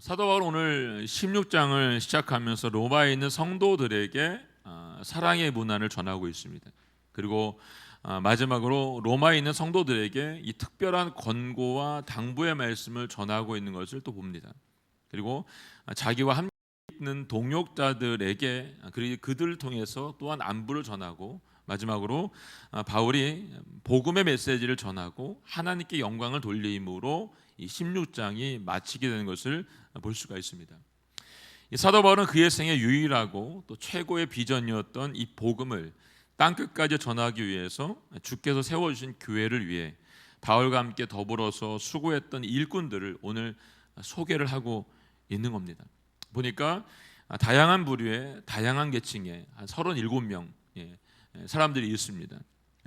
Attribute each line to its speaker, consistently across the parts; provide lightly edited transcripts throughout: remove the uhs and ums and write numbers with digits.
Speaker 1: 사도 바울은 오늘 16장을 시작하면서 로마에 있는 성도들에게 사랑의 문안을 전하고 있습니다. 그리고 마지막으로 로마에 있는 성도들에게 이 특별한 권고와 당부의 말씀을 전하고 있는 것을 또 봅니다. 그리고 자기와 함께 있는 동역자들에게 그리고 그들을 통해서 또한 안부를 전하고, 마지막으로 바울이 복음의 메시지를 전하고 하나님께 영광을 돌림으로 이 16장이 마치게 되는 것을 볼 수가 있습니다. 이 사도 바울은 그의 생애 유일하고 또 최고의 비전이었던 이 복음을 땅끝까지 전하기 위해서 주께서 세워주신 교회를 위해 바울과 함께 더불어서 수고했던 일꾼들을 오늘 소개를 하고 있는 겁니다. 보니까 다양한 부류의 다양한 계층의 한 37명 사람들이 있습니다.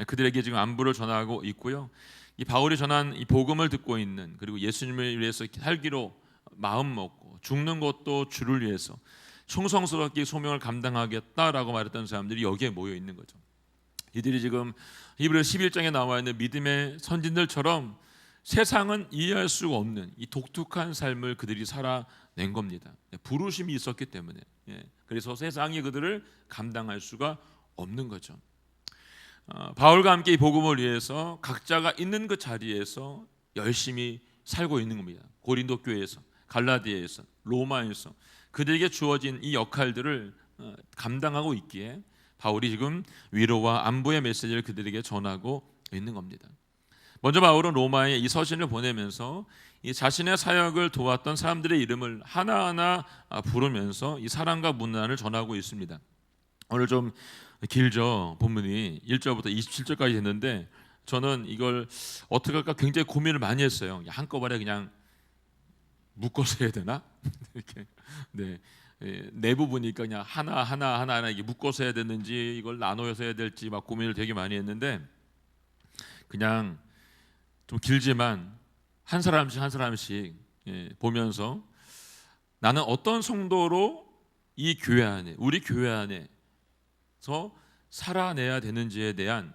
Speaker 1: 그들에게 지금 안부를 전하고 있고요. 이 바울이 전한 이 복음을 듣고 있는, 그리고 예수님을 위해서 살기로 마음 먹고 죽는 것도 주를 위해서 충성스럽게 소명을 감당하겠다라고 말했던 사람들이 여기에 모여 있는 거죠. 이들이 지금 히브리서 11장에 나와 있는 믿음의 선진들처럼 세상은 이해할 수가 없는 이 독특한 삶을 그들이 살아낸 겁니다. 부르심이 있었기 때문에. 그래서 세상이 그들을 감당할 수가 없는 거죠. 바울과 함께 이 복음을 위해서 각자가 있는 그 자리에서 열심히 살고 있는 겁니다. 고린도 교회에서, 갈라디아에서, 로마에서 그들에게 주어진 이 역할들을 감당하고 있기에 바울이 지금 위로와 안부의 메시지를 그들에게 전하고 있는 겁니다. 먼저 바울은 로마에 이 서신을 보내면서 이 자신의 사역을 도왔던 사람들의 이름을 하나하나 부르면서 이 사랑과 문안을 전하고 있습니다. 오늘 좀 길죠. 본문이 1절부터 27절까지 됐는데 저는 이걸 어떻게 할까 굉장히 고민을 많이 했어요. 한꺼번에 그냥 묶어서 해야 되나? 이렇게 내부 보니까 그냥 하나 이게 묶어서 해야 되는지 이걸 나눠서 해야 될지 막 고민을 되게 많이 했는데, 그냥 좀 길지만 한 사람씩 보면서 나는 어떤 성도로 이 교회 안에, 우리 교회 안에서 살아내야 되는지에 대한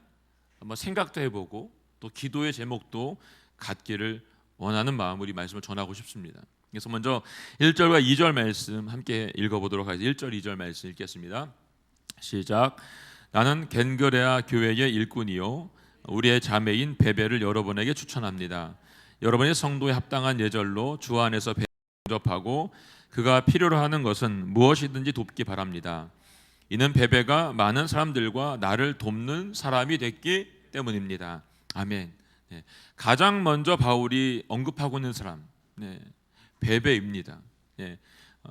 Speaker 1: 한번 생각도 해보고 또 기도의 제목도 갖기를 원하는 마음으로 이 말씀을 전하고 싶습니다. 그래서 먼저 1절과 2절 말씀 함께 읽어보도록 하겠습니다. 1절 2절 말씀 읽겠습니다. 시작. 나는 겐그레아 교회의 일꾼이요 우리의 자매인 베베를 여러분에게 추천합니다. 여러분의 성도에 합당한 예절로 주 안에서 배접하고 그가 필요로 하는 것은 무엇이든지 돕기 바랍니다. 이는 베베가 많은 사람들과 나를 돕는 사람이 됐기 때문입니다. 아멘. 가장 먼저 바울이 언급하고 있는 사람 베베입니다.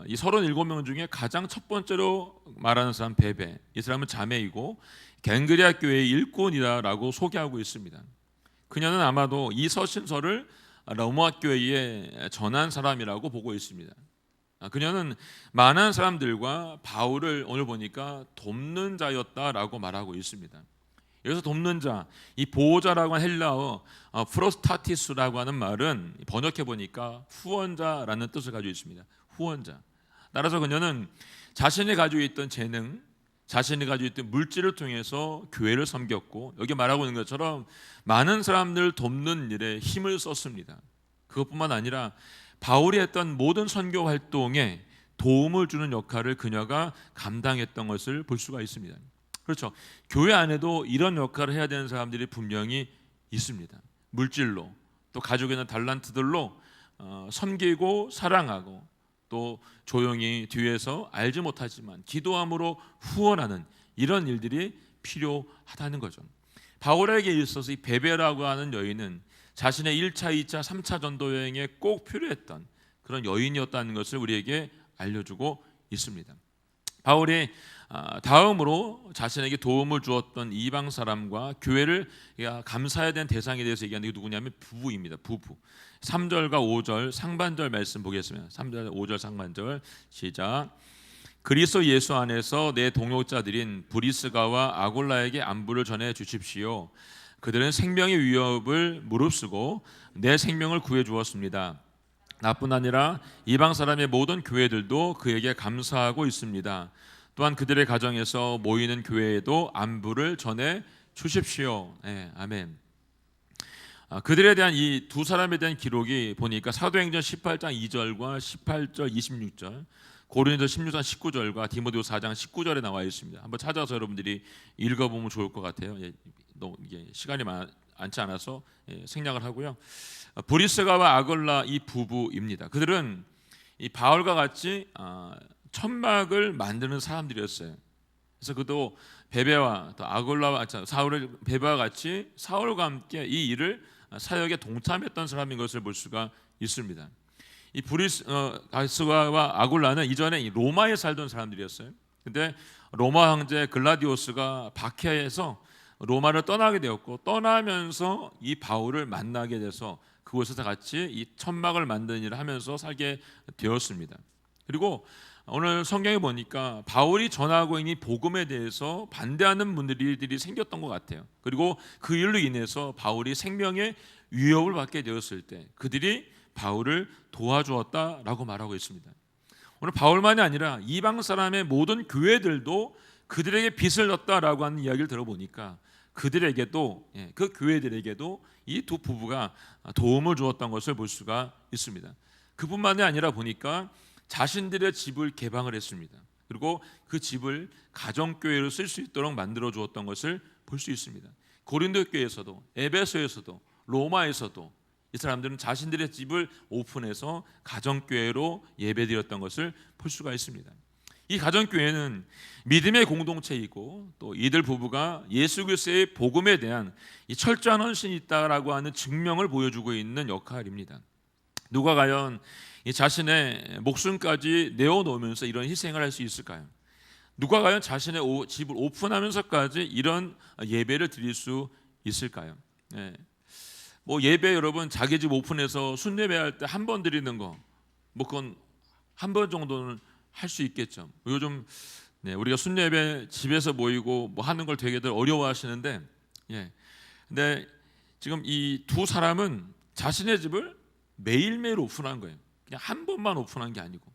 Speaker 1: 이 37명 중에 가장 첫 번째로 말하는 사람 베베. 이 사람은 자매이고 겐그레아 교회의 일꾼이다라고 소개하고 있습니다. 그녀는 아마도 이 서신서를 로마 교회에 전한 사람이라고 보고 있습니다. 그녀는 많은 사람들과 바울을 오늘 보니까 돕는 자였다라고 말하고 있습니다. 여기서 돕는 자, 이 보호자라고 하는 헬라어 프로스타티스라고 하는 말은 번역해 보니까 후원자라는 뜻을 가지고 있습니다. 후원자. 따라서 그녀는 자신이 가지고 있던 재능, 자신이 가지고 있던 물질을 통해서 교회를 섬겼고, 여기 말하고 있는 것처럼 많은 사람들을 돕는 일에 힘을 썼습니다. 그것뿐만 아니라 바울이 했던 모든 선교 활동에 도움을 주는 역할을 그녀가 감당했던 것을 볼 수가 있습니다. 그렇죠. 교회 안에도 이런 역할을 해야 되는 사람들이 분명히 있습니다. 물질로, 또 가지고 있는 달란트들로 섬기고 사랑하고, 또 조용히 뒤에서 알지 못하지만 기도함으로 후원하는 이런 일들이 필요하다는 거죠. 바울에게 있어서 이 베베라고 하는 여인은 자신의 1차, 2차, 3차 전도 여행에 꼭 필요했던 그런 여인이었다는 것을 우리에게 알려주고 있습니다. 바울이 다음으로 자신에게 도움을 주었던 이방 사람과 교회를 감사해야 되는 대상에 대해서 얘기하는 게 누구냐면 부부입니다. 부부. 3절과 5절 상반절 말씀 보겠습니다. 3절, 5절 상반절 시작. 그리스도 예수 안에서 내 동역자들인 브리스가와 아골라에게 안부를 전해 주십시오. 그들은 생명의 위협을 무릅쓰고 내 생명을 구해 주었습니다. 나뿐 아니라 이방 사람의 모든 교회들도 그에게 감사하고 있습니다. 또한 그들의 가정에서 모이는 교회에도 안부를 전해 주십시오. 아멘. 그들에 대한 이 두 사람에 대한 기록이 보니까 사도행전 18장 2절과 18절 26절, 고린도 16장 19절과 디모데후 4장 19절에 나와 있습니다. 한번 찾아서 여러분들이 읽어보면 좋을 것 같아요. 이게 시간이 많지 않아서 생략을 하고요. 브리스가와 아굴라 이 부부입니다. 그들은 이 바울과 같이 천막을 만드는 사람들이었어요. 그래서 그도 베베와 또 아굴라와 사울의 베베와 같이 사울과 함께 이 일을 사역에 동참했던 사람인 것을 볼 수가 있습니다. 이 브리스가와 아굴라는 이전에 이 로마에 살던 사람들이었어요. 근데 로마 황제 글라디오스가 박해해서 로마를 떠나게 되었고, 떠나면서 이 바울을 만나게 돼서 그곳에서 같이 이 천막을 만드는 일을 하면서 살게 되었습니다. 그리고 오늘 성경에 보니까 바울이 전하고 있는 복음에 대해서 반대하는 분들이 생겼던 것 같아요. 그리고 그 일로 인해서 바울이 생명의 위협을 받게 되었을 때 그들이 바울을 도와주었다라고 말하고 있습니다. 오늘 바울만이 아니라 이방 사람의 모든 교회들도 그들에게 빚을 졌다라고 하는 이야기를 들어보니까 그들에게도, 그 교회들에게도 이 두 부부가 도움을 주었던 것을 볼 수가 있습니다. 그뿐만이 아니라 보니까 자신들의 집을 개방을 했습니다. 그리고 그 집을 가정교회로 쓸 수 있도록 만들어 주었던 것을 볼 수 있습니다. 고린도 교회에서도, 에베소에서도, 로마에서도 이 사람들은 자신들의 집을 오픈해서 가정교회로 예배드렸던 것을 볼 수가 있습니다. 이 가정교회는 믿음의 공동체이고, 또 이들 부부가 예수 그리스도의 복음에 대한 이 철저한 헌신이 있다라고 하는 증명을 보여주고 있는 역할입니다. 누가 과연 이 자신의 목숨까지 내어놓으면서 이런 희생을 할 수 있을까요? 누가 과연 자신의 집을 오픈하면서까지 이런 예배를 드릴 수 있을까요? 뭐 예배, 여러분 자기 집 오픈해서 순례배할 때 한 번 드리는 거, 뭐 그건 한 번 정도는 할 수 있겠죠. 요즘 우리가 순례배 집에서 모이고 뭐 하는 걸 되게들 어려워하시는데, 근데 지금 이 두 사람은 자신의 집을 매일매일 오픈한 거예요. 그냥 한 번만 오픈한 게 아니고,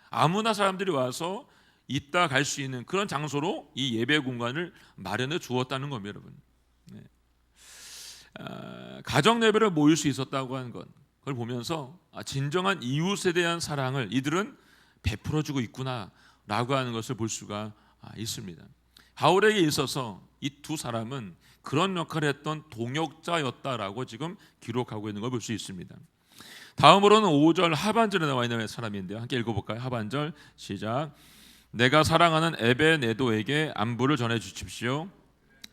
Speaker 1: 아무나 사람들이 와서 있다 갈 수 있는 그런 장소로 이 예배 공간을 마련해 주었다는 겁니다, 여러분. 가정 예배를 모일 수 있었다고 하는 것, 그걸 보면서 진정한 이웃에 대한 사랑을 이들은 베풀어주고 있구나라고 하는 것을 볼 수가 있습니다. 바울에게 있어서 이 두 사람은 그런 역할을 했던 동역자였다라고 지금 기록하고 있는 걸 볼 수 있습니다. 다음으로는 5절 하반절에 나와 있는 사람인데요, 함께 읽어볼까요? 하반절 시작. 내가 사랑하는 에베네도에게 안부를 전해 주십시오.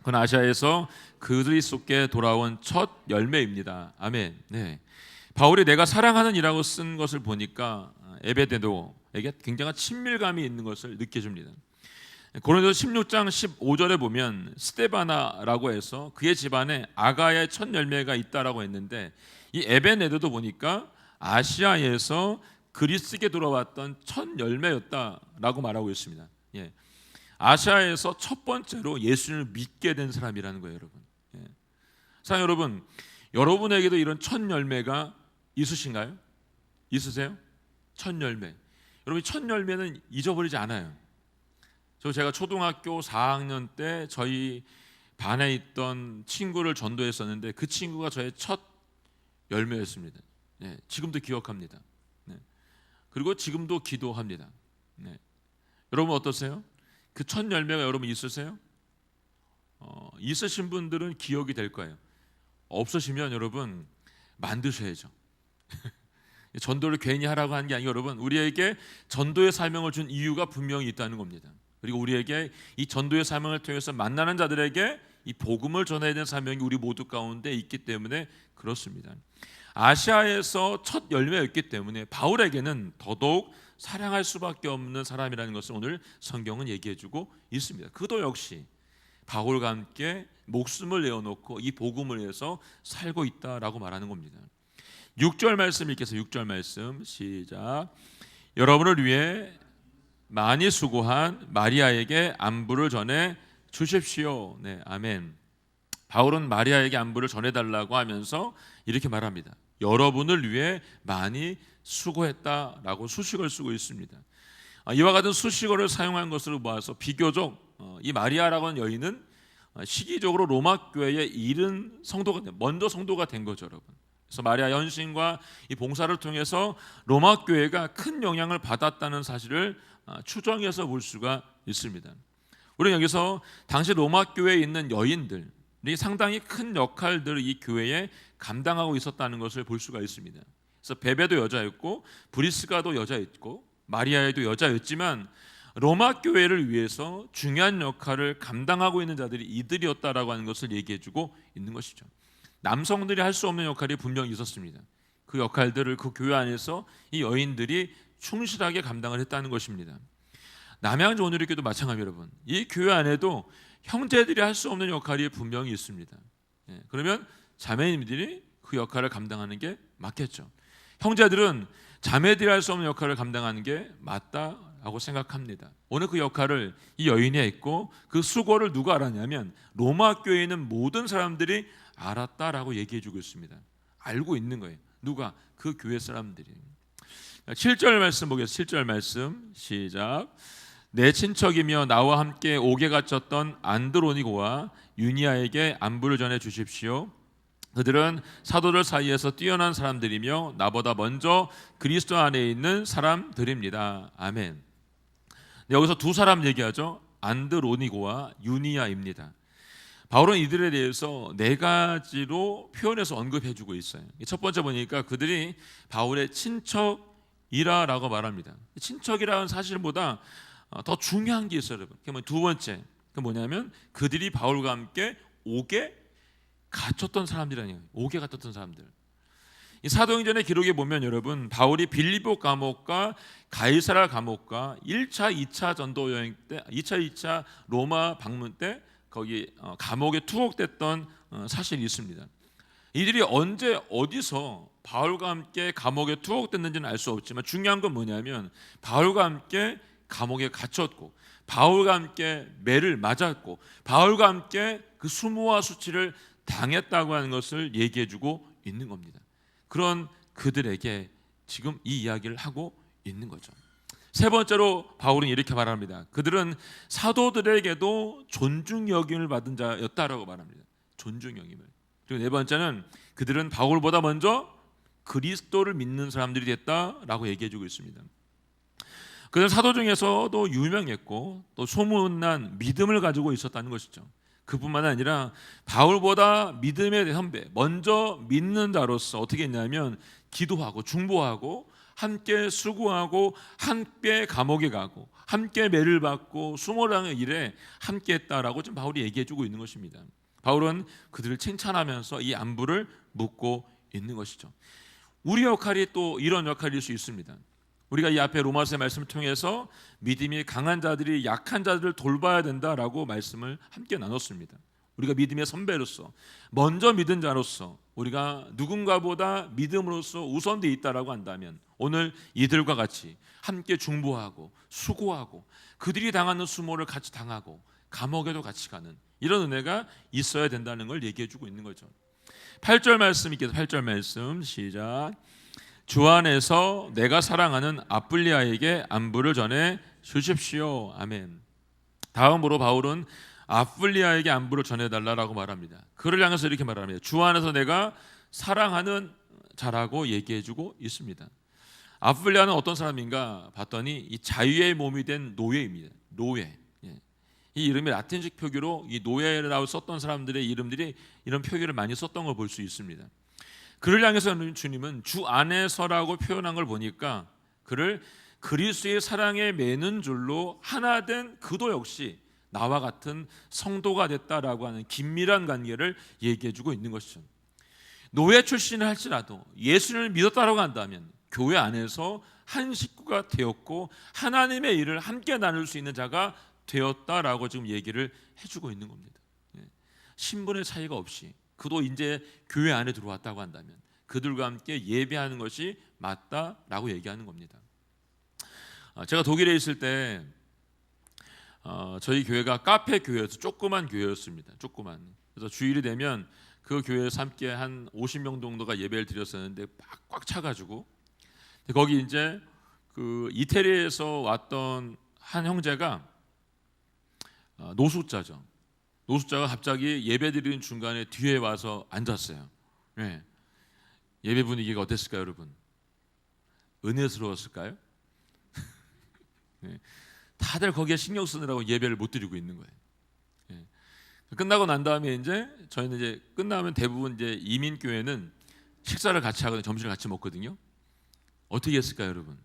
Speaker 1: 그는 아시아에서 그리스도께 돌아온 첫 열매입니다. 아멘. 바울이 내가 사랑하는 이라고 쓴 것을 보니까 에베네도에게 굉장한 친밀감이 있는 것을 느껴집니다. 고린도서 16장 15절에 보면 스데바나라고 해서 그의 집안에 아가의 첫 열매가 있다라고 했는데, 이 에베네도도 보니까 아시아에서 그리스도께 돌아왔던 첫 열매였다라고 말하고 있습니다. 아시아에서 첫 번째로 예수님을 믿게 된 사람이라는 거예요, 여러분. 사랑 여러분, 여러분에게도 이런 첫 열매가 있으신가요? 있으세요? 첫 열매. 여러분, 첫 열매는 잊어버리지 않아요. 제가 초등학교 4학년 때 저희 반에 있던 친구를 전도했었는데 그 친구가 저의 첫 열매였습니다. 지금도 기억합니다. 그리고 지금도 기도합니다. 여러분 어떠세요? 그 첫 열매가 여러분 있으세요? 있으신 분들은 기억이 될 거예요. 없으시면 여러분 만드셔야죠. 전도를 괜히 하라고 하는 게 아니고, 여러분 우리에게 전도의 사명을 준 이유가 분명히 있다는 겁니다. 그리고 우리에게 이 전도의 사명을 통해서 만나는 자들에게 이 복음을 전해야 되는 사명이 우리 모두 가운데 있기 때문에 그렇습니다. 아시아에서 첫 열매였기 때문에 바울에게는 더더욱 사랑할 수밖에 없는 사람이라는 것을 오늘 성경은 얘기해주고 있습니다. 그도 역시 바울과 함께 목숨을 내어놓고 이 복음을 위해서 살고 있다라고 말하는 겁니다. 6절 말씀 읽겠습니다. 6절 말씀 시작. 여러분을 위해 많이 수고한 마리아에게 안부를 전해 주십시오. 아멘. 바울은 마리아에게 안부를 전해달라고 하면서 이렇게 말합니다. 여러분을 위해 많이 수고했다라고 수식어를 쓰고 있습니다. 이와 같은 수식어를 사용한 것으로 보아서 비교적 이 마리아라고 하는 여인은 시기적으로 로마 교회에 이른 성도가 먼저 성도가 된 거죠, 여러분. 그래서 마리아 연신과 이 봉사를 통해서 로마 교회가 큰 영향을 받았다는 사실을 추정해서 볼 수가 있습니다. 우리는 여기서 당시 로마 교회에 있는 여인들이 상당히 큰 역할들을 이 교회에 감당하고 있었다는 것을 볼 수가 있습니다. 그래서 베베도 여자였고 브리스가도 여자였고 마리아에도 여자였지만 로마 교회를 위해서 중요한 역할을 감당하고 있는 자들이 이들이었다라고 하는 것을 얘기해주고 있는 것이죠. 남성들이 할 수 없는 역할이 분명히 있었습니다. 그 역할들을 그 교회 안에서 이 여인들이 충실하게 감당을 했다는 것입니다. 남양주 온누리교도 마찬가지 여러분. 이 교회 안에도 형제들이 할 수 없는 역할이 분명히 있습니다. 그러면 자매님들이 그 역할을 감당하는 게 맞겠죠. 형제들은 자매들이 할 수 없는 역할을 감당하는 게 맞다라고 생각합니다. 오늘 그 역할을 이 여인이 했고 그 수고를 누가 알았냐면 로마 교회에 있는 모든 사람들이 알았다라고 얘기해주고 있습니다. 알고 있는 거예요. 누가? 그 교회 사람들이. 7절 말씀 보겠습니다. 7절 말씀 시작. 내 친척이며 나와 함께 옥에 갇혔던 안드로니고와 유니아에게 안부를 전해 주십시오. 그들은 사도들 사이에서 뛰어난 사람들이며 나보다 먼저 그리스도 안에 있는 사람들입니다. 아멘. 여기서 두 사람 얘기하죠. 안드로니고와 유니아입니다. 바울은 이들에 대해서 네 가지로 표현해서 언급해주고 있어요. 첫 번째 보니까 그들이 바울의 친척이라라고 말합니다. 친척이라는 사실보다 더 중요한 게 있어요, 여러분. 그러면 두 번째, 그 뭐냐면 그들이 바울과 함께 옥에 갇혔던 사람들이라는 거예요. 옥에 갇혔던 사람들. 이 사도행전의 기록에 보면 여러분 바울이 빌립보 감옥과 가이사랴 감옥과 1차, 2차 전도 여행 때, 2차 로마 방문 때 거기 감옥에 투옥됐던 사실이 있습니다. 이들이 언제 어디서 바울과 함께 감옥에 투옥됐는지는 알 수 없지만 중요한 건 뭐냐면 바울과 함께 감옥에 갇혔고 바울과 함께 매를 맞았고 바울과 함께 그 수모와 수치를 당했다고 하는 것을 얘기해주고 있는 겁니다. 그런 그들에게 지금 이 이야기를 하고 있는 거죠. 세 번째로 바울은 이렇게 말합니다. 그들은 사도들에게도 존중 여김을 받은 자였다라고 말합니다. 존중 여김을. 그리고 네 번째는 그들은 바울보다 먼저 그리스도를 믿는 사람들이 됐다라고 얘기해주고 있습니다. 그들은 사도 중에서도 유명했고 또 소문난 믿음을 가지고 있었다는 것이죠. 그뿐만 아니라 바울보다 믿음의 선배, 먼저 믿는 자로서 어떻게 했냐면 기도하고 중보하고 함께 수고하고 함께 감옥에 가고 함께 매를 받고 수모랑의 일에 함께 했다라고 지금 바울이 얘기해주고 있는 것입니다. 바울은 그들을 칭찬하면서 이 안부를 묻고 있는 것이죠. 우리 역할이 또 이런 역할일 수 있습니다. 우리가 이 앞에 로마서의 말씀을 통해서 믿음이 강한 자들이 약한 자들을 돌봐야 된다라고 말씀을 함께 나눴습니다. 우리가 믿음의 선배로서 먼저 믿은 자로서 우리가 누군가보다 믿음으로서 우선되어 있다라고 한다면 오늘 이들과 같이 함께 중보하고 수고하고 그들이 당하는 수모를 같이 당하고 감옥에도 같이 가는 이런 은혜가 있어야 된다는 걸 얘기해주고 있는 거죠. 8절 말씀 있겠습니다. 8절 말씀 시작. 주 안에서 내가 사랑하는 아플리아에게 안부를 전해 주십시오. 아멘. 다음으로 바울은 아플리아에게 안부를 전해달라고 말합니다. 그를 향해서 이렇게 말합니다. 주 안에서 내가 사랑하는 자라고 얘기해주고 있습니다. 아플리아는 어떤 사람인가 봤더니 이 자유의 몸이 된 노예입니다. 노예. 이 이름이 라틴식 표기로 이 노예라고 썼던 사람들의 이름들이 이런 표기를 많이 썼던 걸 볼 수 있습니다. 그를 향해서 주님은 주 안에서라고 표현한 걸 보니까 그를 그리스도의 사랑에 매는 줄로 하나 된 그도 역시 나와 같은 성도가 됐다라고 하는 긴밀한 관계를 얘기해주고 있는 것이죠. 노예 출신을 할지라도 예수님을 믿었다라고 한다면 교회 안에서 한 식구가 되었고 하나님의 일을 함께 나눌 수 있는 자가 되었다라고 지금 얘기를 해주고 있는 겁니다. 신분의 차이가 없이 그도 이제 교회 안에 들어왔다고 한다면 그들과 함께 예배하는 것이 맞다라고 얘기하는 겁니다. 제가 독일에 있을 때 저희 교회가 카페 교회여서 조그만 교회였습니다. 조그만. 그래서 주일이 되면 그 교회에서 함께 한 50명 정도가 예배를 드렸었는데 꽉 차가지고 거기 이제 그 이태리에서 왔던 한 형제가 노숙자죠. 노숙자가 갑자기 예배드리는 중간에 뒤에 와서 앉았어요. 네. 예배 분위기가 어땠을까요, 여러분? 은혜스러웠을까요? 네. 다들 거기에 신경 쓰느라고 예배를 못 드리고 있는 거예요. 네. 끝나고 난 다음에 이제 저희는 이제 끝나면 대부분 이제 이민교회는 식사를 같이 하거든요. 점심을 같이 먹거든요. 어떻게 했을까요, 여러분?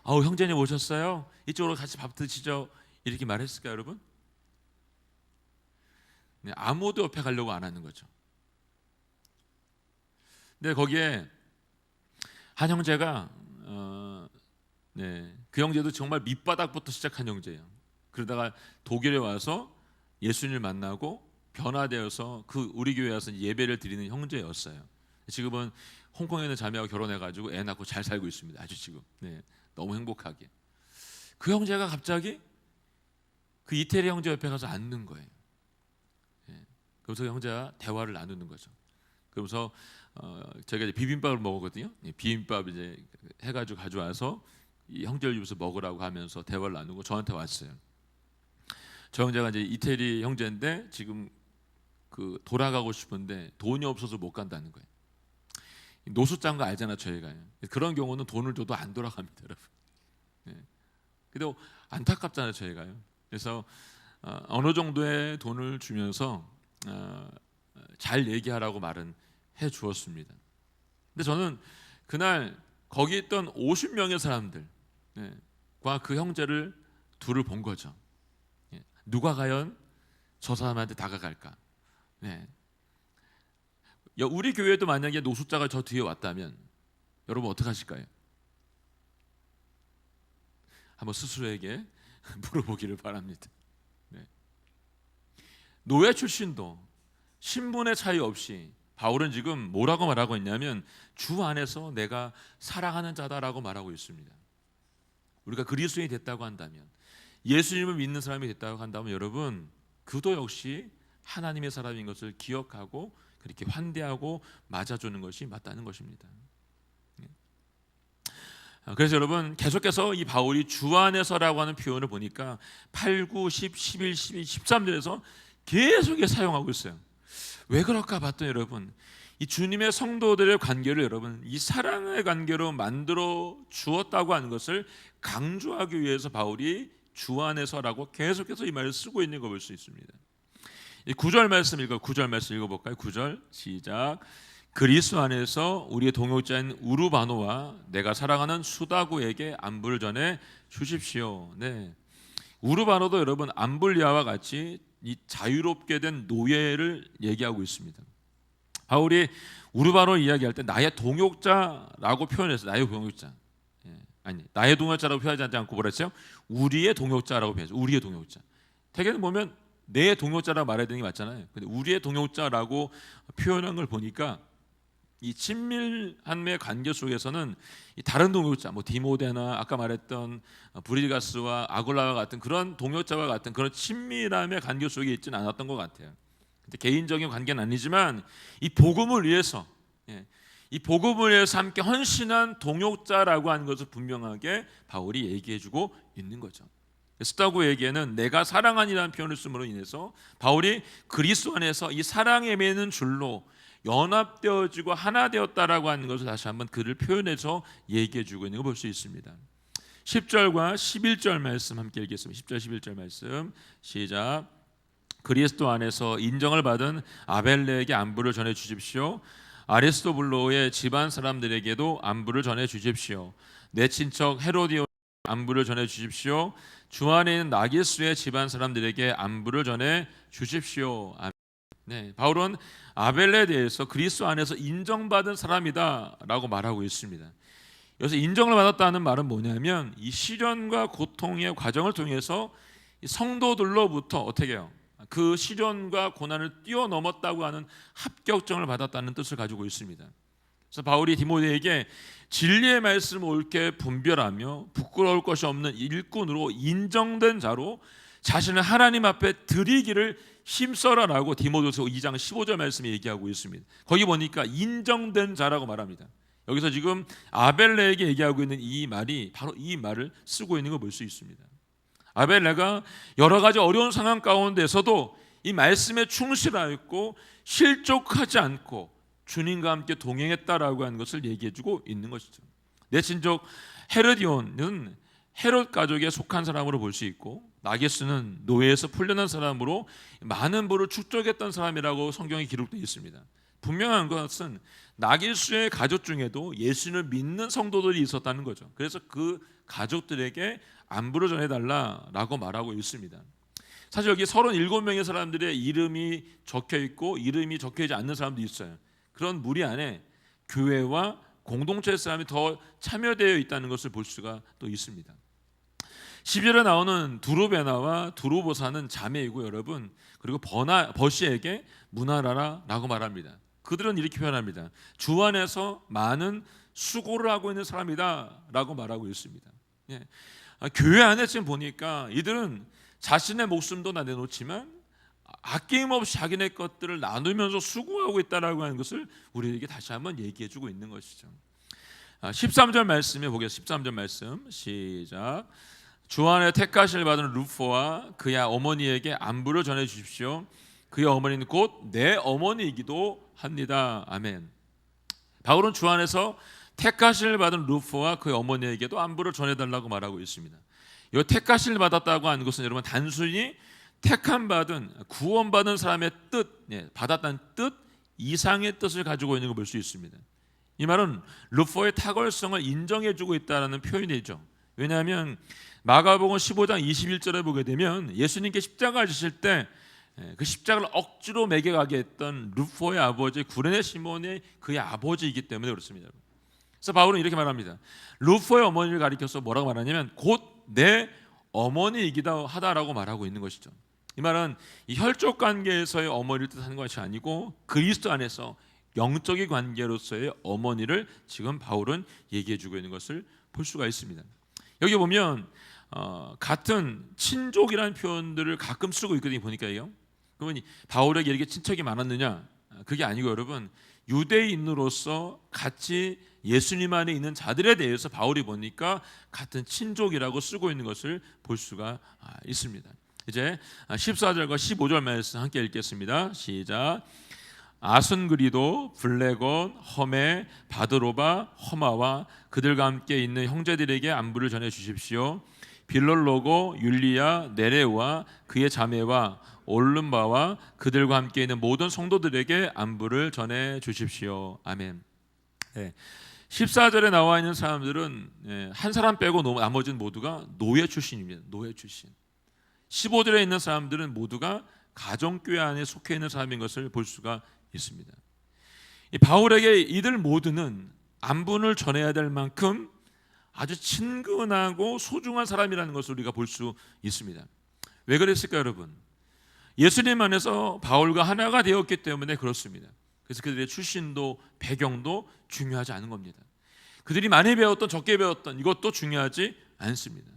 Speaker 1: 아우, 형제님 오셨어요? 이쪽으로 같이 밥 드시죠. 이렇게 말했을까요, 여러분? 네, 아무도 옆에 가려고 안 하는 거죠. 근데 거기에 한 형제가 그 형제도 정말 밑바닥부터 시작한 형제예요. 그러다가 독일에 와서 예수님을 만나고 변화되어서 그 우리 교회에 와서 예배를 드리는 형제였어요. 지금은 홍콩에 있는 자매하고 결혼해가지고 애 낳고 잘 살고 있습니다. 아주 지금 너무 행복하게. 그 형제가 갑자기 그 이태리 형제 옆에 가서 앉는 거예요. 그래서 형제가 대화를 나누는 거죠. 그러면서 저희가 이제 비빔밥을 먹었거든요. 비빔밥 이제 해가지고 가져와서 이 형제를 집에서 먹으라고 하면서 대화를 나누고 저한테 왔어요. 저 형제가 이제 이태리 형제인데 지금 그 돌아가고 싶은데 돈이 없어서 못 간다는 거예요. 노숙자인 거 알잖아, 저희가. 그런 경우는 돈을 줘도 안 돌아갑니다, 여러분. 근데 안타깝잖아요, 저희가요. 그래서 어느 정도의 돈을 주면서 잘 얘기하라고 말은 해 주었습니다. 근데 저는 그날 거기 있던 50명의 사람들과 그 형제를 둘을 본 거죠. 누가 과연 저 사람한테 다가갈까? 우리 교회도 만약에 노숙자가 저 뒤에 왔다면 여러분 어떻게 하실까요? 한번 스스로에게 물어보기를 바랍니다. 노예 출신도 신분의 차이 없이 바울은 지금 뭐라고 말하고 있냐면 주 안에서 내가 사랑하는 자다라고 말하고 있습니다. 우리가 그리스도인이 됐다고 한다면, 예수님을 믿는 사람이 됐다고 한다면 여러분 그도 역시 하나님의 사람인 것을 기억하고 그렇게 환대하고 맞아주는 것이 맞다는 것입니다. 그래서 여러분 계속해서 이 바울이 주 안에서라고 하는 표현을 보니까 8, 9, 10, 11, 12, 13절에서 계속 사용하고 있어요. 왜 그럴까 봤더니 여러분 이 주님의 성도들의 관계를 여러분 이 사랑의 관계로 만들어 주었다고 하는 것을 강조하기 위해서 바울이 주 안에서라고 계속해서 이 말을 쓰고 있는 걸 볼 수 있습니다. 이 9절 말씀 9절 말씀 읽어볼까요? 9절 시작. 그리스도 안에서 우리의 동역자인 우르바노와 내가 사랑하는 수다구에게 안부를 전해 주십시오. 우르바노도 여러분 암블리아와 같이 이 자유롭게 된 노예를 얘기하고 있습니다. 바울이 우르바노를 이야기할 때 나의 동역자라고 표현했어요. 나의 동역자. 나의 동역자라고 표현하지 않고 뭐라 했어요? 우리의 동역자라고 표현했어요. 우리의 동역자. 대개는 보면 내 동역자라고 말해야 되는 게 맞잖아요. 근데 우리의 동역자라고 표현한 걸 보니까 이 친밀함의 관계 속에서는 이 다른 동역자, 뭐 디모데나 아까 말했던 브리가스와 아굴라와 같은 그런 동역자와 같은 그런 친밀함의 관계 속에 있지는 않았던 것 같아요. 근데 개인적인 관계는 아니지만 이 복음을 위해서, 이 복음을 위해서 함께 헌신한 동역자라고 하는 것을 분명하게 바울이 얘기해주고 있는 거죠. 스타고에게는 내가 사랑하니라는 표현을 쓰므로 인해서 바울이 그리스도 안에서 이 사랑에 매는 줄로 연합되어지고 하나 되었다라고 하는 것을 다시 한번 그를 표현해서 얘기해주고 있는 걸 볼 수 있습니다. 10절과 11절 말씀 함께 읽겠습니다. 10절 11절 말씀 시작. 그리스도 안에서 인정을 받은 아벨레에게 안부를 전해 주십시오. 아리스토블로의 집안 사람들에게도 안부를 전해 주십시오. 내 친척 헤로디오 안부를 전해 주십시오. 주 안에 있는 나기스의 집안 사람들에게 안부를 전해 주십시오. 바울은 아벨레에 대해서 그리스도 안에서 인정받은 사람이다라고 말하고 있습니다. 여기서 인정을 받았다는 말은 뭐냐면 이 시련과 고통의 과정을 통해서 성도들로부터 어떻게 해요? 그 시련과 고난을 뛰어넘었다고 하는 합격점을 받았다는 뜻을 가지고 있습니다. 그래서 바울이 디모데에게 진리의 말씀을 옳게 분별하며 부끄러울 것이 없는 일꾼으로 인정된 자로 자신을 하나님 앞에 드리기를 힘써라라고 디모데후서 2장 15절 말씀에 얘기하고 있습니다. 거기 보니까 인정된 자라고 말합니다. 여기서 지금 아벨레에게 얘기하고 있는 이 말이 바로 이 말을 쓰고 있는 걸 볼 수 있습니다. 아벨레가 여러 가지 어려운 상황 가운데서도 이 말씀에 충실하였고 실족하지 않고 주님과 함께 동행했다라고 하는 것을 얘기해주고 있는 것이죠. 내 친족 헤로디온은 헤롯 가족에 속한 사람으로 볼 수 있고, 나게스는 노예에서 풀려난 사람으로 많은 부를 축적했던 사람이라고 성경에 기록되어 있습니다. 분명한 것은 나게스의 가족 중에도 예수를 믿는 성도들이 있었다는 거죠. 그래서 그 가족들에게 안부를 전해달라라고 말하고 있습니다. 사실 여기 37명의 사람들의 이름이 적혀 있고 이름이 적혀 있지 않는 사람도 있어요. 그런 무리 안에 교회와 공동체의 사람이 더 참여되어 있다는 것을 볼 수가 또 있습니다. 10절에 나오는 두루베나와 두루보사는 자매이고 여러분, 그리고 버시에게 문하라라고 말합니다. 그들은 이렇게 표현합니다. 주 안에서 많은 수고를 하고 있는 사람이다라고 말하고 있습니다. 예. 교회 안에 지금 보니까 이들은 자신의 목숨도 내놓지만 아낌없이 자기네 것들을 나누면서 수고하고 있다라고 하는 것을 우리에게 다시 한번 얘기해주고 있는 것이죠. 13절 말씀에 보겠습니다. 13절 말씀 시작. 주 안에 택하심을 받은 루포와 그의 어머니에게 안부를 전해 주십시오. 그의 어머니는 곧 내 어머니이기도 합니다. 아멘. 바울은 주 안에서 택하심을 받은 루포와 그의 어머니에게도 안부를 전해달라고 말하고 있습니다. 이 택하심을 받았다고 하는 것은 여러분 단순히 택함 받은 구원받은 사람의 뜻, 받았다는 뜻 이상의 뜻을 가지고 있는 걸 볼 수 있습니다. 이 말은 루포의 탁월성을 인정해주고 있다는 표현이죠. 왜냐하면 마가복음 15장 21절에 보게 되면 예수님께 십자가를 지실 때 그 십자가를 억지로 매겨가게 했던 루포의 아버지 구레네 시몬의 그의 아버지이기 때문에 그렇습니다. 그래서 바울은 이렇게 말합니다. 루포의 어머니를 가리켜서 뭐라고 말하냐면 곧 내 어머니이기도 하다라고 말하고 있는 것이죠. 이 말은 이 혈족 관계에서의 어머니를 뜻하는 것이 아니고 그리스도 안에서 영적인 관계로서의 어머니를 지금 바울은 얘기해주고 있는 것을 볼 수가 있습니다. 여기 보면 같은 친족이라는 표현들을 가끔 쓰고 있거든요. 보니까요. 그러면 바울에게 이렇게 친척이 많았느냐? 그게 아니고 여러분, 유대인으로서 같이 예수님 안에 있는 자들에 대해서 바울이 보니까 같은 친족이라고 쓰고 있는 것을 볼 수가 있습니다. 이제 14절과 15절 말씀 함께 읽겠습니다. 시작. 아순그리도, 블레곤, 험에, 바드로바, 허마와 그들과 함께 있는 형제들에게 안부를 전해 주십시오. 빌롤로고, 율리아, 네레와 그의 자매와 올름바와 그들과 함께 있는 모든 성도들에게 안부를 전해 주십시오. 아멘. 14절에 나와 있는 사람들은 한 사람 빼고 나머지는 모두가 노예 출신입니다. 노예 출신. 15절에 있는 사람들은 모두가 가정교회 안에 속해 있는 사람인 것을 볼 수가 있습니다. 바울에게 이들 모두는 안부를 전해야 될 만큼 아주 친근하고 소중한 사람이라는 것을 우리가 볼 수 있습니다. 왜 그랬을까요, 여러분? 예수님 안에서 바울과 하나가 되었기 때문에 그렇습니다. 그래서 그들의 출신도 배경도 중요하지 않은 겁니다. 그들이 많이 배웠던 적게 배웠던 이것도 중요하지 않습니다.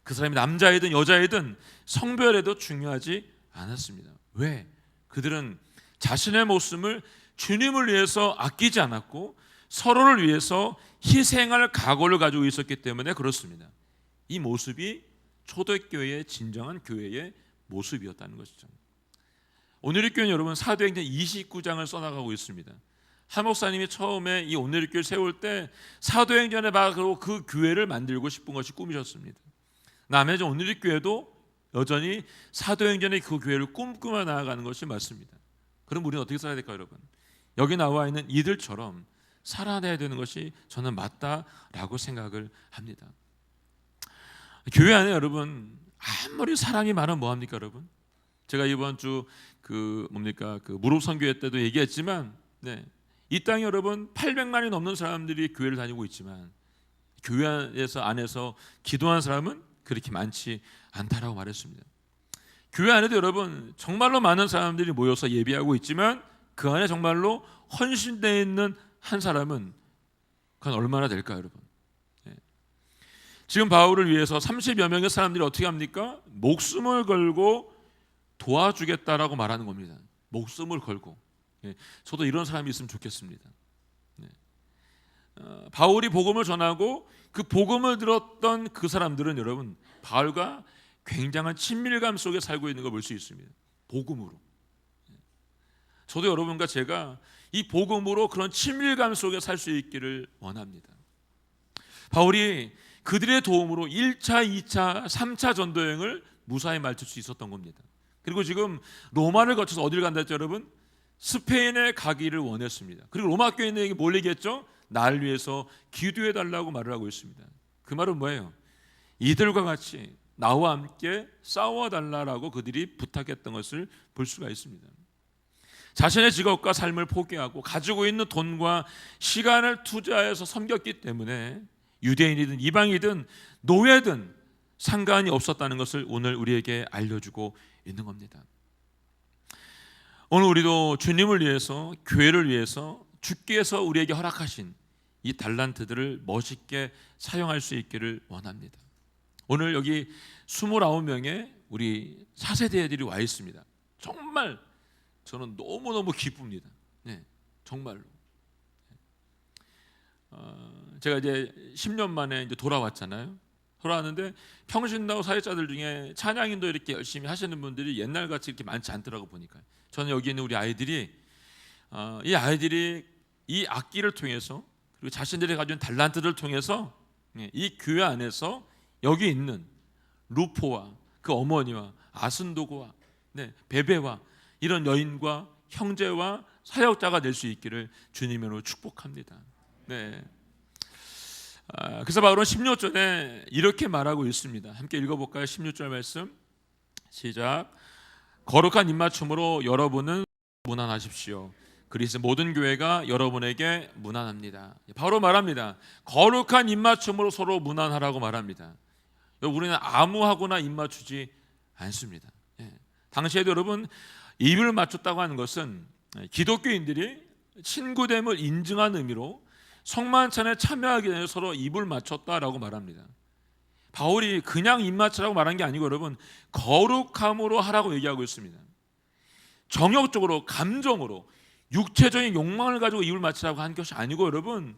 Speaker 1: 그 사람이 남자이든 여자이든 성별에도 중요하지 않았습니다. 왜? 그들은 자신의 목숨을 주님을 위해서 아끼지 않았고 서로를 위해서 희생할 각오를 가지고 있었기 때문에 그렇습니다. 이 모습이 초대교회의 진정한 교회의 모습이었다는 것이죠. 오늘의 교회는 여러분 사도행전 29장을 써나가고 있습니다. 한 목사님이 처음에 이 오늘의 교회를 세울 때 사도행전에 바로 그 교회를 만들고 싶은 것이 꿈이셨습니다. 남의 오늘의 교회도 여전히 사도행전의 그 교회를 꿈꾸며 나아가는 것이 맞습니다. 그럼 우리는 어떻게 살아야 될까요, 여러분? 여기 나와 있는 이들처럼 살아내야 되는 것이 저는 맞다라고 생각을 합니다. 교회 안에 여러분 아무리 사람이 많으면 뭐합니까, 여러분? 제가 이번 주 그 무릎 선교회 때도 얘기했지만, 이 땅에 여러분 800만이 넘는 사람들이 교회를 다니고 있지만 교회 안에서 기도하는 사람은 그렇게 많지 않다라고 말했습니다. 교회 안에도 여러분 정말로 많은 사람들이 모여서 예배하고 있지만 그 안에 정말로 헌신되어 있는 한 사람은 그건 얼마나 될까요, 여러분? 지금 바울을 위해서 30여 명의 사람들이 어떻게 합니까? 목숨을 걸고 도와주겠다라고 말하는 겁니다. 목숨을 걸고. 저도 이런 사람이 있으면 좋겠습니다. 바울이 복음을 전하고 그 복음을 들었던 그 사람들은 여러분 바울과 굉장한 친밀감 속에 살고 있는 걸 볼 수 있습니다. 복음으로. 저도 여러분과 제가 이 복음으로 그런 친밀감 속에 살 수 있기를 원합니다. 바울이 그들의 도움으로 1차, 2차, 3차 전도여행을 무사히 마칠 수 있었던 겁니다. 그리고 지금 로마를 거쳐서 어디를 간다 했죠, 여러분? 스페인에 가기를 원했습니다. 그리고 로마 교인에게 뭘 얘기했죠? 날 위해서 기도해 달라고 말을 하고 있습니다. 그 말은 뭐예요? 이들과 같이 나와 함께 싸워달라고 그들이 부탁했던 것을 볼 수가 있습니다. 자신의 직업과 삶을 포기하고 가지고 있는 돈과 시간을 투자해서 섬겼기 때문에 유대인이든 이방이든 노예든 상관이 없었다는 것을 오늘 우리에게 알려주고 있는 겁니다. 오늘 우리도 주님을 위해서, 교회를 위해서 주께서 우리에게 허락하신 이 달란트들을 멋있게 사용할 수 있기를 원합니다. 오늘 여기 29명의 우리 4세대 애들이 와 있습니다. 정말 저는 너무너무 기쁩니다. 네, 정말로. 제가 이제 10년 만에 이제 돌아왔잖아요. 돌아왔는데 평신도 사역자들 중에 찬양인도 이렇게 열심히 하시는 분들이 옛날같이 이렇게 많지 않더라고 보니까. 저는 여기 있는 우리 아이들이 이 아이들이 이 악기를 통해서 그리고 자신들이 가진 달란트를 통해서 이 교회 안에서 여기 있는 루포와 그 어머니와 아순도고와 베베와 이런 여인과 형제와 사역자가 될 수 있기를 주님으로 축복합니다. 네. 그래서 바울은 16절에 이렇게 말하고 있습니다. 함께 읽어볼까요? 16절 말씀 시작. 거룩한 입맞춤으로 여러분은 문안하십시오. 그리스 모든 교회가 여러분에게 문안합니다. 바로 말합니다. 거룩한 입맞춤으로 서로 문안하라고 말합니다. 우리는 아무하고나 입맞추지 않습니다. 당시에도 여러분 입을 맞췄다고 하는 것은 기독교인들이 친구됨을 인증하는 의미로 성만찬에 참여하기 전에 서로 입을 맞췄다라고 말합니다. 바울이 그냥 입 맞추라고 말한 게 아니고 여러분 거룩함으로 하라고 얘기하고 있습니다. 정욕적으로, 감정으로, 육체적인 욕망을 가지고 입을 맞추라고 한 것이 아니고 여러분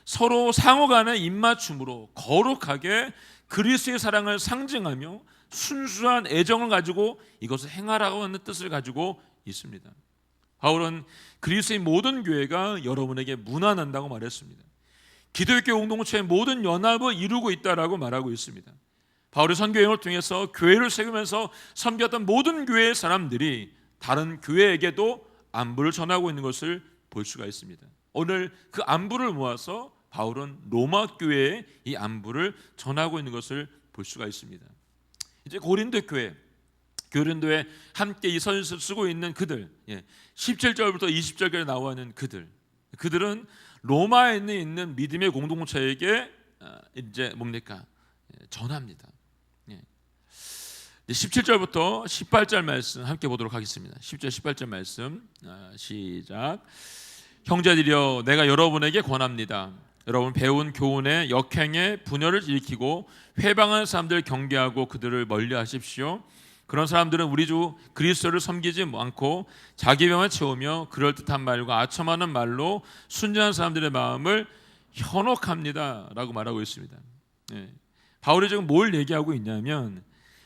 Speaker 1: 서로 상호간의 입맞춤으로 거룩하게 그리스도의 사랑을 상징하며 순수한 애정을 가지고 이것을 행하라고 하는 뜻을 가지고 있습니다. 바울은 그리스도의 모든 교회가 여러분에게 문안한다고 말했습니다. 기독교 공동체의 모든 연합을 이루고 있다라고 말하고 있습니다. 바울의 선교여행을 통해서 교회를 세우면서 섬겼던 모든 교회의 사람들이 다른 교회에게도 안부를 전하고 있는 것을 볼 수가 있습니다. 오늘 그 안부를 모아서 바울은 로마 교회에 이 안부를 전하고 있는 것을 볼 수가 있습니다. 이제 고린도 교회, 고린도에 함께 이 선을 쓰고 있는 그들, 17절부터 20절까지 나와 있는 그들은 로마에 있는 믿음의 공동체에게 이제 뭡니까? 전합니다. 17절부터 18절 말씀 함께 보도록 하겠습니다. 10절 18절 말씀 시작. 형제들이여 내가 여러분에게 권합니다. 여러분 배운 교훈에 역행에 분열을 일으키고 회방하는 사람들 경계하고 그들을 멀리하십시오. 그런 사람들은 우리 주 그리스도를 섬기지 않고 자기 병을 채우며 그럴듯한 말과 아첨하는 말로 순전한 사람들의 마음을 현혹합니다 라고 말하고 있습니다. 바울이 지금 뭘 얘기하고 있냐면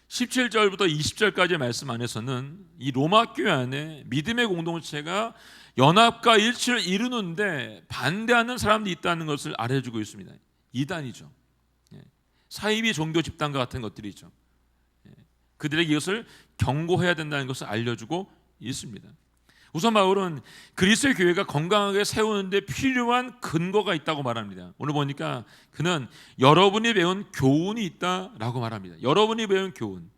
Speaker 1: 17절부터 20절까지의 말씀 안에서는 이 로마 교회 안에 믿음의 공동체가 연합과 일치를 이루는데 반대하는 사람들이 있다는 것을 알려주고 있습니다. 이단이죠. 사이비 종교 집단과 같은 것들이죠. 그들에게 이것을 경고해야 된다는 것을 알려주고 있습니다. 우선 바울은 그리스도의 교회가 건강하게 세우는데 필요한 근거가 있다고 말합니다. 오늘 보니까 그는 여러분이 배운 교훈이 있다라고 말합니다. 여러분이 배운 교훈,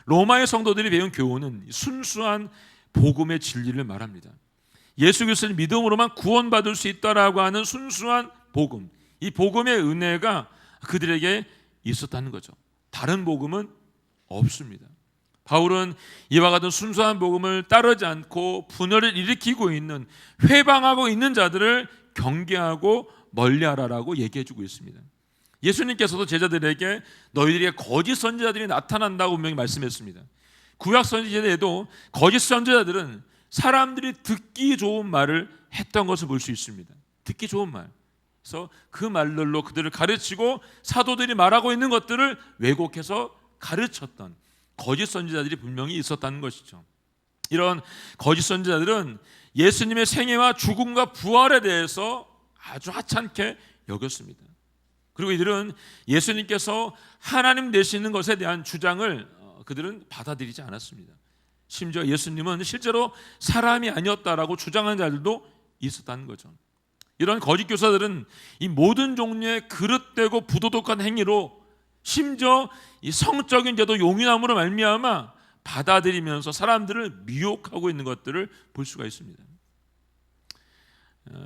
Speaker 1: 로마의 성도들이 배운 교훈은 순수한 복음의 진리를 말합니다. 예수 그리스도를 믿음으로만 구원받을 수 있다라고 하는 순수한 복음, 이 복음의 은혜가 그들에게 있었다는 거죠. 다른 복음은 없습니다. 바울은 이와 같은 순수한 복음을 따르지 않고 분열을 일으키고 있는, 회방하고 있는 자들을 경계하고 멀리하라라고 얘기해주고 있습니다. 예수님께서도 제자들에게 너희들에게 거짓 선지자들이 나타난다고 분명히 말씀했습니다. 구약 선지자에도 거짓 선지자들은 사람들이 듣기 좋은 말을 했던 것을 볼 수 있습니다. 듣기 좋은 말. 그래서 그 말들로 그들을 가르치고 사도들이 말하고 있는 것들을 왜곡해서 가르쳤던 거짓 선지자들이 분명히 있었다는 것이죠. 이런 거짓 선지자들은 예수님의 생애와 죽음과 부활에 대해서 아주 하찮게 여겼습니다. 그리고 이들은 예수님께서 하나님 되시는 것에 대한 주장을 그들은 받아들이지 않았습니다. 심지어 예수님은 실제로 사람이 아니었다라고 주장하는 자들도 있었다는 거죠. 이런 거짓 교사들은 이 모든 종류의 그릇되고 부도덕한 행위로 심지어 이 성적인 제도 용인함으로 말미암아 받아들이면서 사람들을 미혹하고 있는 것들을 볼 수가 있습니다.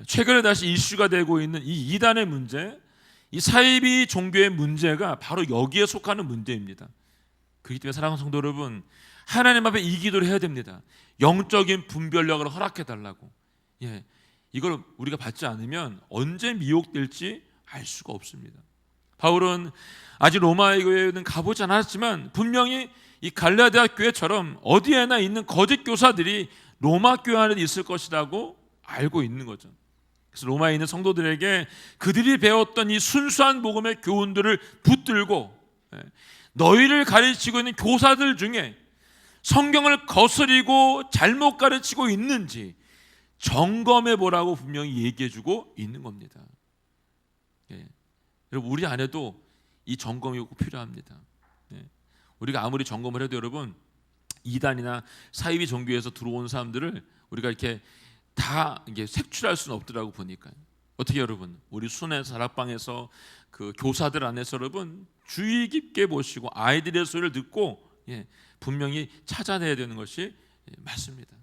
Speaker 1: 최근에 다시 이슈가 되고 있는 이 이단의 문제, 이 사이비 종교의 문제가 바로 여기에 속하는 문제입니다. 그렇기 때문에 사랑하는 성도 여러분, 하나님 앞에 이 기도를 해야 됩니다. 영적인 분별력을 허락해 달라고. 이걸 우리가 받지 않으면 언제 미혹될지 알 수가 없습니다. 바울은 아직 로마의 교회는 가보지 않았지만 분명히 이 갈라디아 교회처럼 어디에나 있는 거짓 교사들이 로마 교회 안에 있을 것이라고 알고 있는 거죠. 그래서 로마에 있는 성도들에게 그들이 배웠던 이 순수한 복음의 교훈들을 붙들고 너희를 가르치고 있는 교사들 중에 성경을 거스리고 잘못 가르치고 있는지 점검해 보라고 분명히 얘기해 주고 있는 겁니다. 여러분, 우리 안에도 이 점검이 꼭 필요합니다. 우리가 아무리 점검을 해도 여러분, 이단이나 사이비 종교에서 들어온 사람들을 우리가 이렇게 다 이게 색출할 수는 없더라고 보니까. 어떻게 여러분, 우리 순회 사락방에서 그 교사들 안에서 여러분 주의 깊게 보시고 아이들의 소리를 듣고 분명히 찾아내야 되는 것이 맞습니다.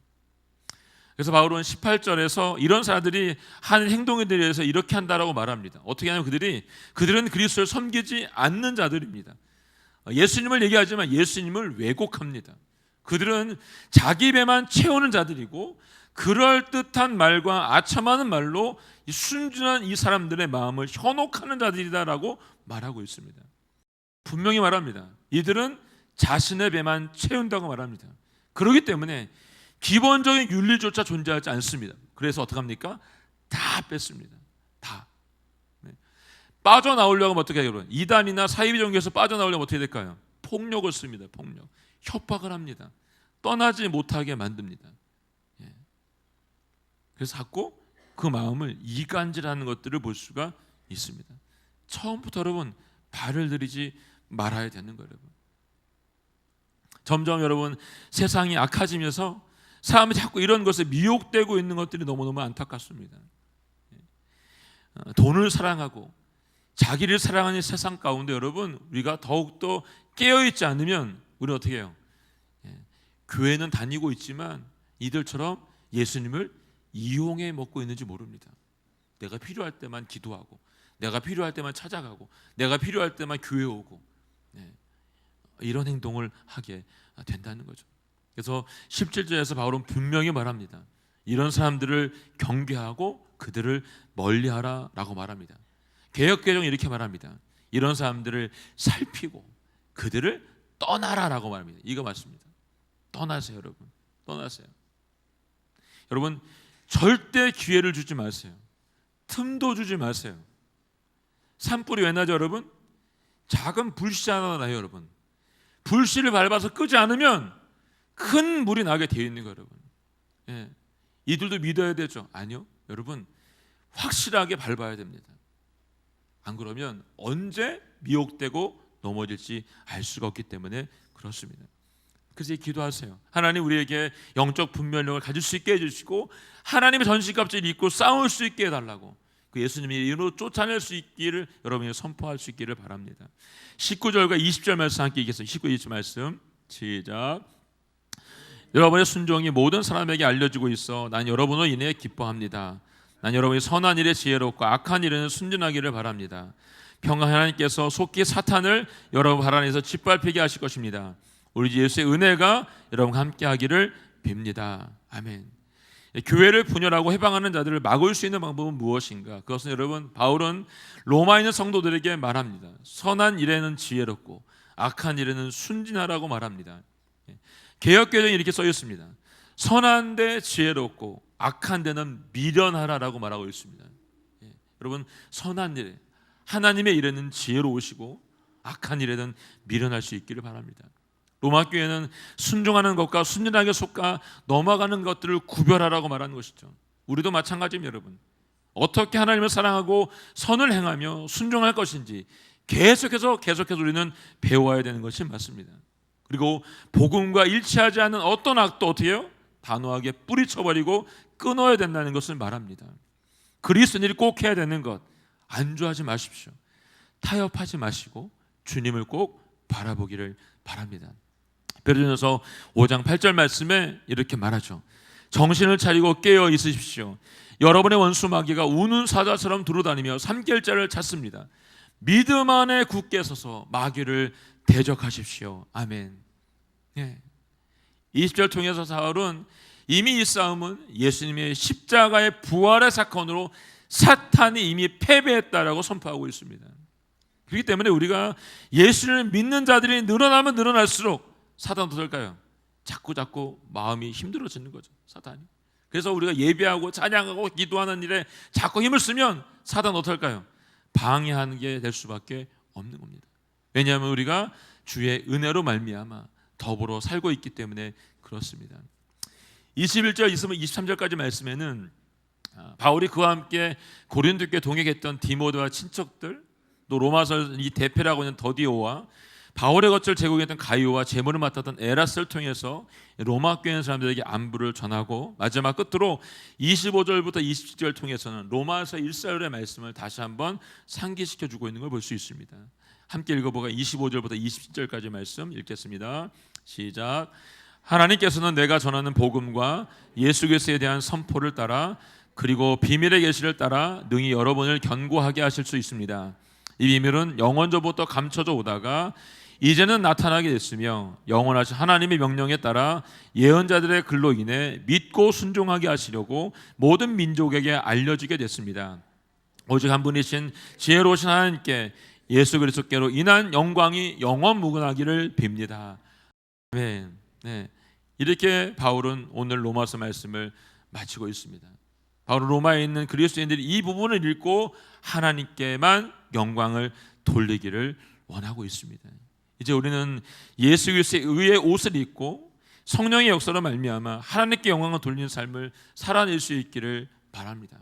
Speaker 1: 그래서 바울은 18절에서 이런 사람들이 하는 행동에 대해서 이렇게 한다라고 말합니다. 어떻게 하냐면 그들은 그리스도를 섬기지 않는 자들입니다. 예수님을 얘기하지만 예수님을 왜곡합니다. 그들은 자기 배만 채우는 자들이고 그럴듯한 말과 아첨하는 말로 이 순진한 이 사람들의 마음을 현혹하는 자들이다라고 말하고 있습니다. 분명히 말합니다. 이들은 자신의 배만 채운다고 말합니다. 그렇기 때문에 기본적인 윤리조차 존재하지 않습니다. 그래서 어떻게 합니까? 다 뺐습니다. 다. 빠져나오려고 하면 어떻게 해요? 여러분? 이단이나 사이비 종교에서 빠져나오려면 어떻게 될까요? 폭력을 씁니다. 폭력. 협박을 합니다. 떠나지 못하게 만듭니다. 그래서 자꾸 그 마음을 이간질하는 것들을 볼 수가 있습니다. 처음부터 여러분 발을 들이지 말아야 되는 거예요. 여러분. 점점 여러분 세상이 악해지면서 사람이 자꾸 이런 것에 미혹되고 있는 것들이 너무너무 안타깝습니다. 돈을 사랑하고 자기를 사랑하는 세상 가운데 여러분 우리가 더욱더 깨어있지 않으면 우리는 어떻게 해요? 교회는 다니고 있지만 이들처럼 예수님을 이용해 먹고 있는지 모릅니다. 내가 필요할 때만 기도하고 내가 필요할 때만 찾아가고 내가 필요할 때만 교회 오고 이런 행동을 하게 된다는 거죠. 그래서 17절에서 바울은 분명히 말합니다. 이런 사람들을 경계하고 그들을 멀리하라라고 말합니다. 개역개정은 이렇게 말합니다. 이런 사람들을 살피고 그들을 떠나라라고 말합니다. 이거 맞습니다. 떠나세요, 여러분. 떠나세요. 여러분 절대 기회를 주지 마세요. 틈도 주지 마세요. 산불이 왜 나죠, 여러분? 작은 불씨 하나 나요, 여러분. 불씨를 밟아서 끄지 않으면 큰 물이 나게 되어 있는 거예요, 여러분. 이들도 믿어야 되죠? 아니요, 여러분 확실하게 밟아야 됩니다. 안 그러면 언제 미혹되고 넘어질지 알 수가 없기 때문에 그렇습니다. 그래서 기도하세요. 하나님 우리에게 영적 분별력을 가질 수 있게 해주시고 하나님의 전신갑주를 입고 싸울 수 있게 해달라고 그 예수님의 이름으로 쫓아낼 수 있기를 여러분이 선포할 수 있기를 바랍니다. 19절과 20절 말씀 함께 읽겠습니다. 19, 20절 말씀 시작. 여러분의 순종이 모든 사람에게 알려지고 있어 난 여러분으로 인해 기뻐합니다. 난 여러분이 선한 일에 지혜롭고 악한 일에는 순진하기를 바랍니다. 평강 하나님께서 속히 사탄을 여러분 발 안에서 짓밟히게 하실 것입니다. 우리 주 예수의 은혜가 여러분과 함께 하기를 빕니다. 아멘. 교회를 분열하고 해방하는 자들을 막을 수 있는 방법은 무엇인가? 그것은 여러분 바울은 로마에 있는 성도들에게 말합니다. 선한 일에는 지혜롭고 악한 일에는 순진하라고 말합니다. 개역개정에 이렇게 써 있습니다. 선한 데 지혜롭고 악한 데는 미련하라라고 말하고 있습니다. 여러분 선한 일, 하나님의 일에는 지혜로우시고 악한 일에는 미련할 수 있기를 바랍니다. 로마 교회는 순종하는 것과 순진하게 속아 넘어가는 것들을 구별하라고 말하는 것이죠. 우리도 마찬가지입니다, 여러분. 어떻게 하나님을 사랑하고 선을 행하며 순종할 것인지 계속해서 우리는 배워야 되는 것이 맞습니다. 그리고 복음과 일치하지 않는 어떤 악도 어떻게 해요? 단호하게 뿌리쳐버리고 끊어야 된다는 것을 말합니다. 그리스도인들이 꼭 해야 되는 것, 안주하지 마십시오. 타협하지 마시고 주님을 꼭 바라보기를 바랍니다. 베드로전서 5장 8절 말씀에 이렇게 말하죠. 정신을 차리고 깨어 있으십시오. 여러분의 원수 마귀가 우는 사자처럼 두루다니며 삼킬자를 찾습니다. 믿음 안에 굳게 서서 마귀를 대적하십시오. 아멘. 예. 20절 통해서 사울은 이미 이 싸움은 예수님의 십자가의 부활의 사건으로 사탄이 이미 패배했다라고 선포하고 있습니다. 그렇기 때문에 우리가 예수를 믿는 자들이 늘어나면 늘어날수록 사탄은 어떨까요? 자꾸 마음이 힘들어지는 거죠, 사탄이. 그래서 우리가 예배하고 찬양하고 기도하는 일에 자꾸 힘을 쓰면 사탄은 어떨까요? 방해하는 게 될 수밖에 없는 겁니다. 왜냐하면 우리가 주의 은혜로 말미암아 더불어 살고 있기 때문에 그렇습니다. 21절 23절까지 말씀에는 바울이 그와 함께 고린도교에 동역했던 디모데와 친척들, 또 로마서 이 대표라고 하는 더디오와 바울의 겉을 제공했던 가이오와 제물을 맡았던 에라스를 통해서 로마 교회 사람들에게 안부를 전하고, 마지막 끝으로 25절부터 27절 통해서는 로마서 1사열의 말씀을 다시 한번 상기시켜주고 있는 걸 볼 수 있습니다. 함께 읽어보고 25절부터 27절까지 말씀 읽겠습니다. 시작. 하나님께서는 내가 전하는 복음과 예수 그리스도에 대한 선포를 따라 그리고 비밀의 계시를 따라 능히 여러분을 견고하게 하실 수 있습니다. 이 비밀은 영원전부터 감춰져 오다가 이제는 나타나게 됐으며 영원하신 하나님의 명령에 따라 예언자들의 글로 인해 믿고 순종하게 하시려고 모든 민족에게 알려지게 됐습니다. 오직 한 분이신 지혜로우신 하나님께 예수 그리스도께로 인한 영광이 영원 무궁하기를 빕니다. 아멘. 네. 이렇게 바울은 오늘 로마서 말씀을 마치고 있습니다. 바울은 로마에 있는 그리스도인들이 이 부분을 읽고 하나님께만 영광을 돌리기를 원하고 있습니다. 이제 우리는 예수 그리스도의 의의 옷을 입고 성령의 역사로 말미암아 하나님께 영광을 돌리는 삶을 살아낼 수 있기를 바랍니다.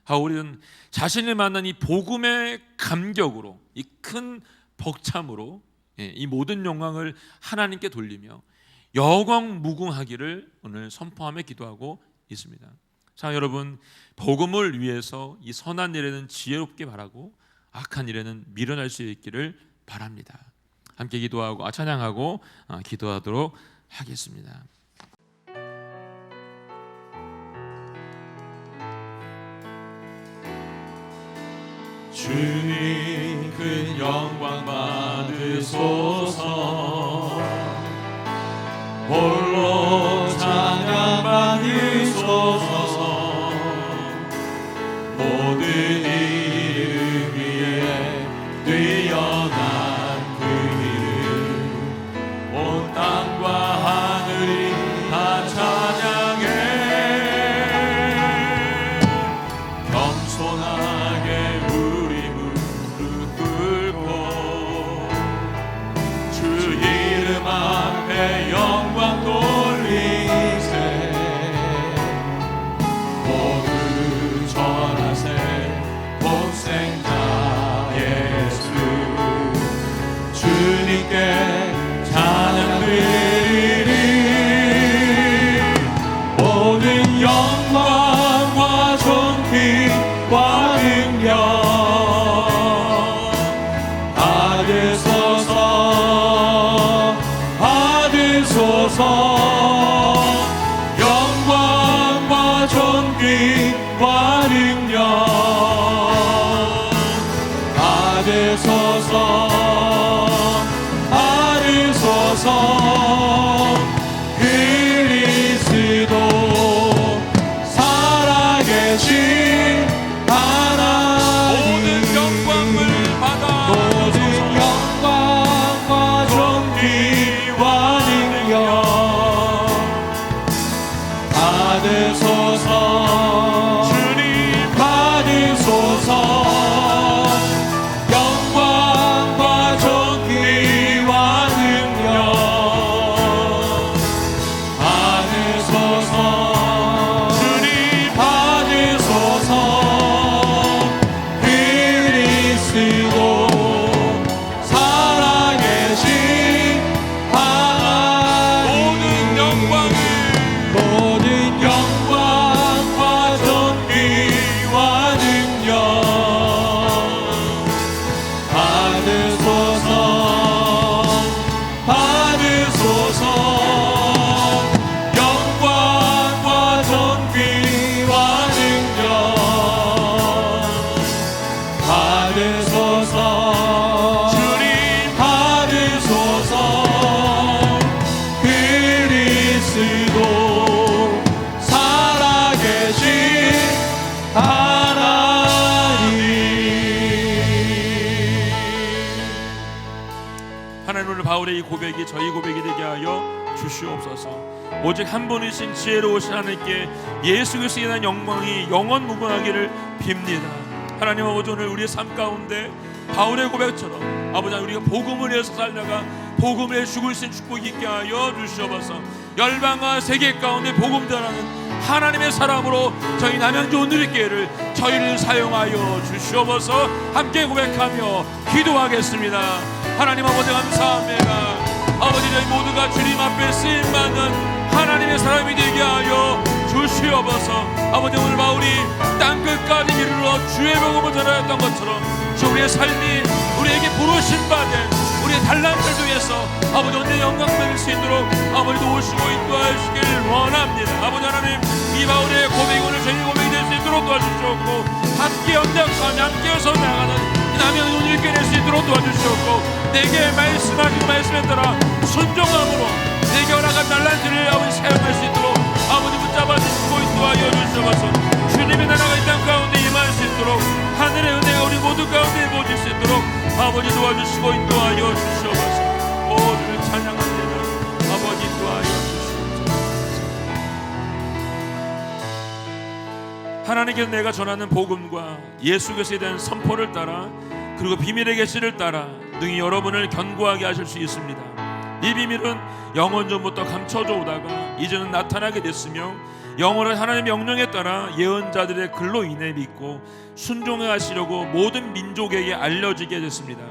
Speaker 1: 우리는 자신을 만난 이 복음의 감격으로, 이 큰 벅참으로 이 모든 영광을 하나님께 돌리며 영광 무궁하기를 오늘 선포하며 기도하고 있습니다. 자, 여러분, 복음을 위해서 이 선한 일에는 지혜롭게 바라고 악한 일에는 미련할 수 있기를 바랍니다. 함께 기도하고 찬양하고 기도하도록 하겠습니다.
Speaker 2: 주님 큰 영광 받으소서. 홀로 찬양 받으소서. 모든 이름 위에 뛰어난 그 이름, 온 땅과 하늘이 다 찬양해. 겸손하게 우리 무릎 꿇고 주 이름 앞에 영광 돌리세. 모두 전하세 독생자 예수. 주님께 찬양 드리리. 모든 영광과 존귀와 능력 받으소서. 영광과 존귀와 능력 받으소서. 그리스도 살아계신 하나님, 모든 영광을 영광과 존귀와 능력 받으소서. 주님 받으소서. 영광과 존귀와 능력
Speaker 1: 바울의 이 고백이 저희 고백이 되게 하여 주시옵소서. 오직 한 분이신 지혜로우신 하나님께 예수 그리스도에 대한 영광이 영원 무궁하기를 빕니다. 하나님 아버지, 오늘 우리의 삶 가운데 바울의 고백처럼 아버지, 우리가 복음을 위해서 살다가 복음을 위해 죽을 수 있는 축복이 있게 하여 주시옵소서. 열방과 세계 가운데 복음 전하는 하나님의 사람으로 저희 남양주 온누리교회를 저희를 사용하여 주시옵소서. 함께 고백하며 기도하겠습니다. 하나님 아버지 감사합니다. 아버지, 저희 모두가 주님 앞에 쓰임받는 하나님의 사람이 되게 하여 주시옵소서. 아버지, 오늘 바울이 땅끝까지 이르러 주의 복음을 전하였던 것처럼 주 우리의 삶이 우리에게 부르신 바된 우리의 달란트를 통해서 아버지 언제 영광 받을 수 있도록 아버지 도우시고 인도하시길 원합니다. 아버지 하나님, 이 바울의 고백이 오늘 저희 고백이 될 수 있도록 도와주시옵고, 함께 연대하며 함께 서나가는 이 남양주 온누리교회 될 수 있도록 도와주시옵고, 내게 말씀하신 말씀에 따라 순종함으로 내게 허락한 달란트를 아버지 사용할 수 있도록 아버지 붙잡아 주시고 인도하여 주시옵소서. 주님의 나라가 이 땅 가운데 임할 수 있도록 하늘의 은혜가 우리 모두 가운데 모질 수 있도록 아버지 도와주시고 인도하여 주시옵소서. 오늘 찬양합니다. 아버지 인도하여 주시옵소서. 하나님께서 내가 전하는 복음과 예수 그리스도에 대한 선포를 따라 그리고 비밀의 계시를 따라 능히 여러분을 견고하게 하실 수 있습니다. 이 비밀은 영원 전부터 감춰져 오다가 이제는 나타나게 됐으며, 영원한 하나님의 명령에 따라 예언자들의 글로 인해 믿고 순종해 하시려고 모든 민족에게 알려지게 됐습니다.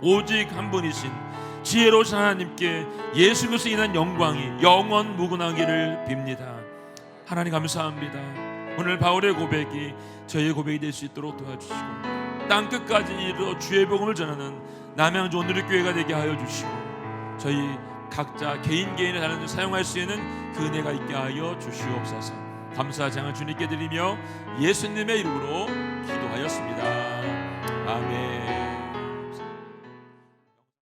Speaker 1: 오직 한 분이신 지혜로우신 하나님께 예수 그리스도에 인한 영광이 영원 무궁하기를 빕니다. 하나님 감사합니다. 오늘 바울의 고백이 저희의 고백이 될 수 있도록 도와주시고, 땅끝까지 이르러 주의 복음을 전하는 남양주 온누리교회가 되게 하여 주시고, 저희 각자 개인의 달란트를 사용할 수 있는 그 은혜가 있게 하여 주시옵소서. 감사 장을 주님께 드리며 예수님의 이름으로 기도하였습니다. 아멘.